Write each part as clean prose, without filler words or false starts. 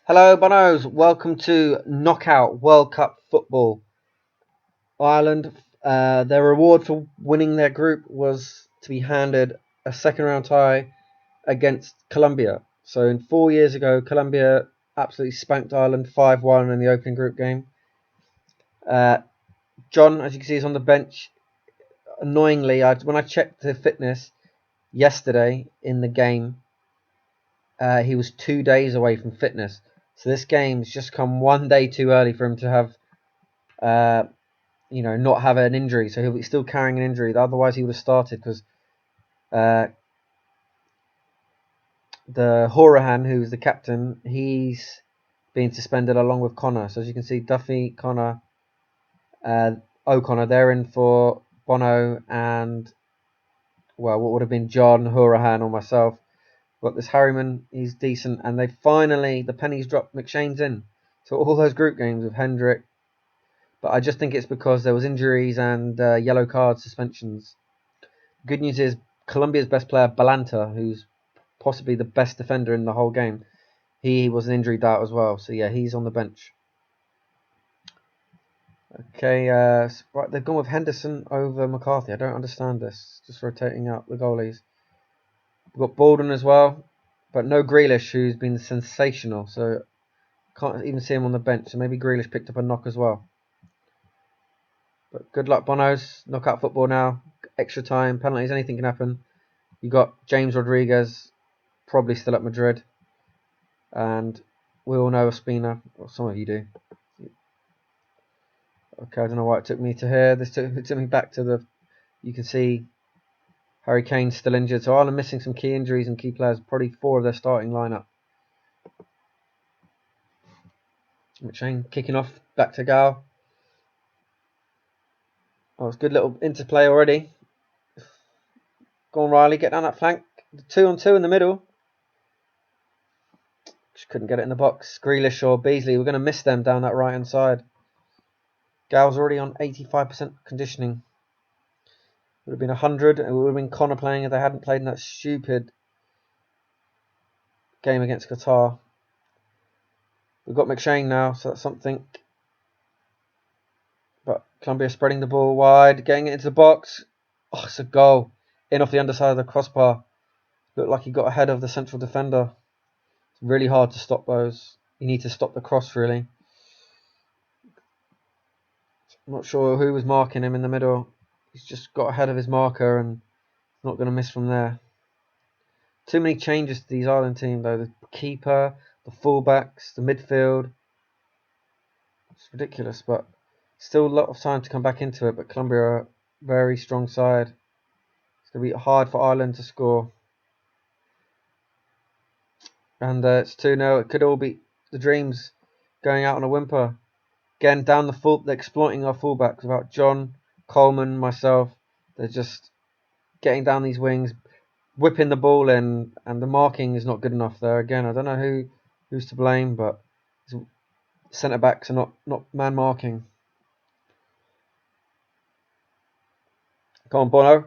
Hello, Bonos. Welcome to Knockout World Cup Football. Ireland, their reward for winning their group was to be handed a second round tie against Colombia. So, 4 years ago, Colombia absolutely spanked Ireland 5-1 in the opening group game. John, as you can see, is on the bench. Annoyingly, when I checked the fitness yesterday in the game, he was 2 days away from fitness. So this game's just come one day too early for him to have not have an injury, so he'll be still carrying an injury. Otherwise, he would have started because the Horahan, who's the captain, he's been suspended along with Connor. So as you can see, Duffy, Connor, O'Connor, they're in for Bono and, well, what would have been John, Horahan, or myself. But this Harriman, he's decent, and the pennies dropped. McShane's in. So all those group games with Hendrick. But I just think it's because there was injuries and yellow card suspensions. Good news is Colombia's best player, Balanta, who's possibly the best defender in the whole game, he was an injury doubt as well. So yeah, he's on the bench. Okay, right, they've gone with Henderson over McCarthy. I don't understand this. Just rotating out the goalies. We've got Baldwin as well, but no Grealish, who's been sensational. So can't even see him on the bench. So maybe Grealish picked up a knock as well. But good luck, Bonos. Knockout football now. Extra time, penalties, anything can happen. You got James Rodriguez, probably still at Madrid. And we all know Ospina, or some of you do. Okay, I don't know why it took me to here. It took me back to the... You can see Harry Kane's still injured. So Ireland missing some key injuries and key players. Probably 4 of their starting lineup. McShane kicking off back to Gal. Oh, it's a good little interplay already. Go on, Riley, get down that flank. 2-on-2 in the middle. Just couldn't get it in the box. Grealish or Beasley, we're going to miss them down that right hand side. Gal's already on 85% conditioning. It would have been 100. It would have been Connor playing if they hadn't played in that stupid game against Qatar. We've got McShane now, so that's something. But Colombia spreading the ball wide, getting it into the box. Oh, it's a goal. In off the underside of the crossbar. Looked like he got ahead of the central defender. It's really hard to stop those. You need to stop the cross, really. I'm not sure who was marking him in the middle. He's just got ahead of his marker and not going to miss from there. Too many changes to these Ireland team, though. The keeper, the fullbacks, the midfield. It's ridiculous, but still a lot of time to come back into it. But Colombia are a very strong side. It's going to be hard for Ireland to score. And it's 2-0. It could all be the dreams going out on a whimper. Again, down the full, they're exploiting our fullbacks without John, Coleman, myself. They're just getting down these wings, whipping the ball in, and the marking is not good enough there. Again, I don't know who's to blame, but centre backs are not man marking. Come on, Bono.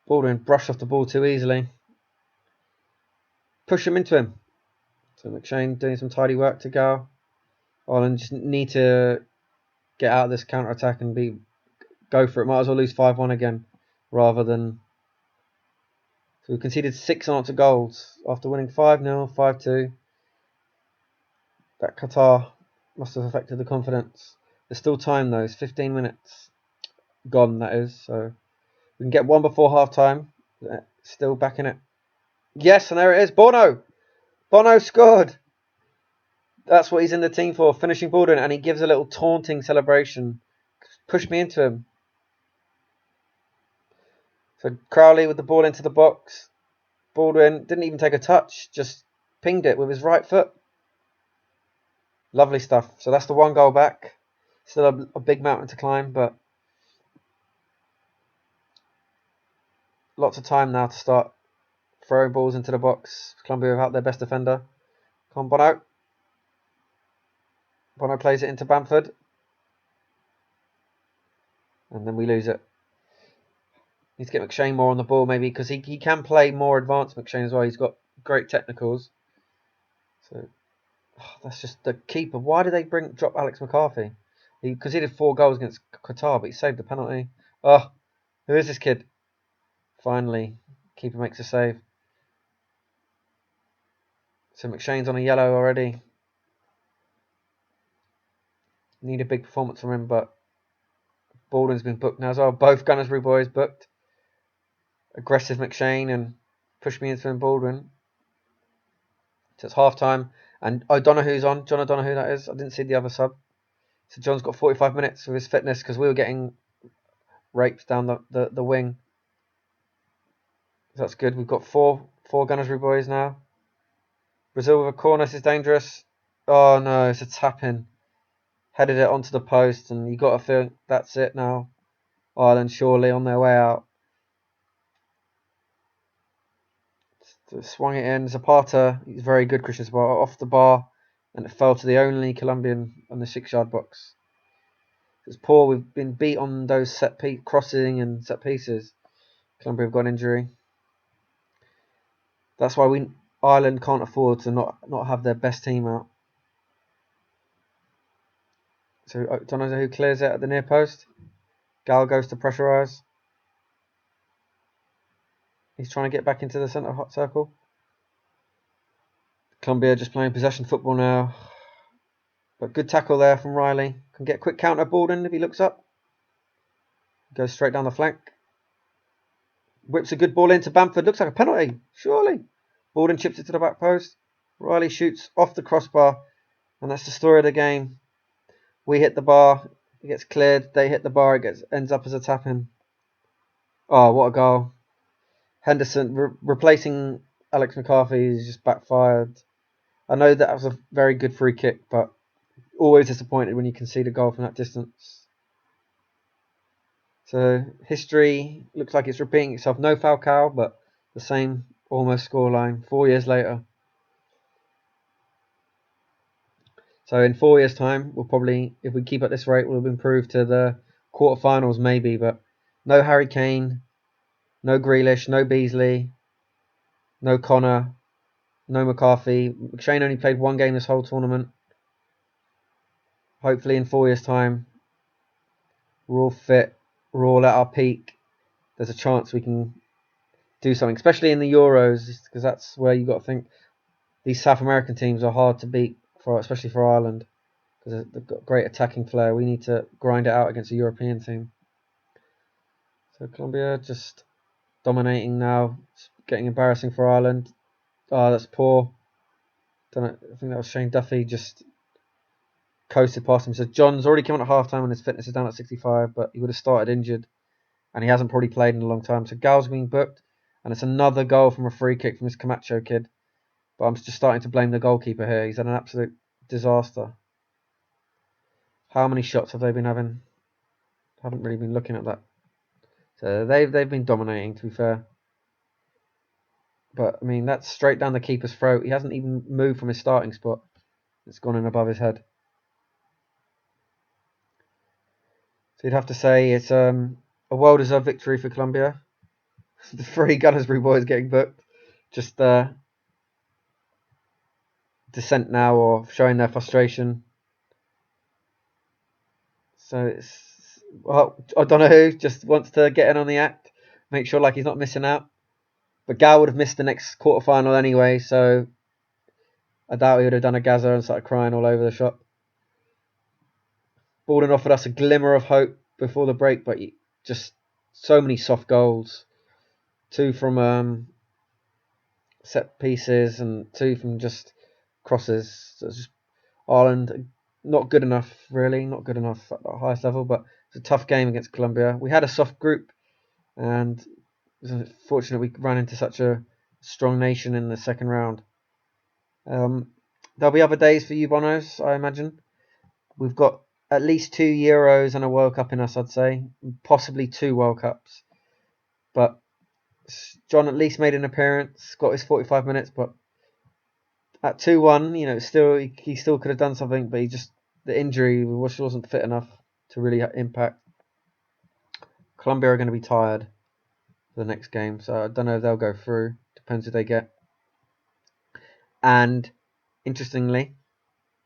Baldwin brushed off the ball too easily. Push him into him. So McShane doing some tidy work to go. Ireland just need to get out of this counter attack and go for it. Might as well lose 5-1 again, rather than. So we conceded 6 unanswered goals after winning 5-0, 5-2. That Qatar must have affected the confidence. There's still time though. It's 15 minutes gone, that is. So we can get one before half time. Still back in it. Yes, and there it is. Bono scored. That's what he's in the team for, finishing Baldwin, and he gives a little taunting celebration. Push me into him. So Crowley with the ball into the box. Baldwin didn't even take a touch, just pinged it with his right foot. Lovely stuff. So that's the 1 goal back. Still a big mountain to climb, but lots of time now to start throwing balls into the box. Colombia without their best defender. Come on, Bono. Bono plays it into Bamford. And then we lose it. Need to get McShane more on the ball, maybe, because he can play more advanced, McShane, as well. He's got great technicals. So That's just the keeper. Why did they drop Alex McCarthy? He conceded 4 goals against Qatar, but he saved the penalty. Oh, who is this kid? Finally, keeper makes a save. So McShane's on a yellow already. Need a big performance from him, but Baldwin's been booked now as well. Both Gunnersbury boys booked. Aggressive McShane and push me into him, Baldwin. So it's half time. And O'Donoghue's on. John O'Donoghue, that is. I didn't see the other sub. So John's got 45 minutes with his fitness because we were getting raped down the wing. So that's good. We've got four Gunnersbury boys now. Brazil with a corner. This is dangerous. Oh no, it's a tap in. Headed it onto the post, and you got to feel that's it now. Ireland surely on their way out. Swung it in. Zapata, he's very good, Christian Zapata, off the bar, and it fell to the only Colombian on the 6-yard box. It's poor. We've been beat on those crossing and set pieces. Colombia have got an injury. That's why Ireland can't afford to not have their best team out. So don't know who clears it at the near post. Gal goes to pressurise. He's trying to get back into the centre hot circle. Colombia just playing possession football now. But good tackle there from Riley. Can get a quick counter. Baldwin if he looks up. Goes straight down the flank. Whips a good ball into Bamford. Looks like a penalty. Surely. Baldwin chips it to the back post. Riley shoots off the crossbar. And that's the story of the game. We hit the bar. It gets cleared. They hit the bar. It ends up as a tap-in. Oh, what a goal. Henderson replacing Alex McCarthy is just backfired. I know that was a very good free kick, but always disappointed when you concede a goal from that distance. So history looks like it's repeating itself. No Falcao, but the same almost scoreline 4 years later. So in 4 years' time, we'll probably, if we keep at this rate, we'll have improved to the quarterfinals maybe. But no Harry Kane, no Grealish, no Beasley, no Connor, no McCarthy. McShane only played 1 game this whole tournament. Hopefully in 4 years' time, we're all fit, we're all at our peak. There's a chance we can do something, especially in the Euros, because that's where you got to think these South American teams are hard to beat, especially for Ireland, because they've got great attacking flair. We need to grind it out against a European team. So Colombia just dominating now. It's getting embarrassing for Ireland. Oh, that's poor. Don't know, I think that was Shane Duffy just coasted past him. So John's already come on at half-time and his fitness is down at 65, but he would have started injured. And he hasn't probably played in a long time. So Gal's being booked. And it's another goal from a free kick from this Camacho kid. But I'm just starting to blame the goalkeeper here. He's had an absolute disaster. How many shots have they been having? Haven't really been looking at that. So they've been dominating, to be fair. But I mean, that's straight down the keeper's throat. He hasn't even moved from his starting spot. It's gone in above his head. So you'd have to say it's a well-deserved victory for Colombia. The 3 Gunnersbury boys getting booked. Just dissent now or showing their frustration. So it's, well, I don't know who just wants to get in on the act, make sure like he's not missing out. But Gal would have missed the next quarterfinal anyway, so I doubt he would have done a Gaza and started crying all over the shop. Baldwin offered us a glimmer of hope before the break, but just so many soft goals. 2 from set pieces and 2 from just crosses. So it's just Ireland not good enough, really, not good enough at the highest level, but it's a tough game against Colombia. We had a soft group, and it was fortunate we ran into such a strong nation in the second round. There'll be other days for you Bonos, I imagine. We've got at least 2 Euros and a World Cup in us, I'd say. Possibly 2 World Cups. But John at least made an appearance, got his 45 minutes, but at 2-1, still he still could have done something, but the injury wasn't fit enough to really impact. Colombia are going to be tired for the next game, so I don't know if they'll go through. Depends who they get. And interestingly,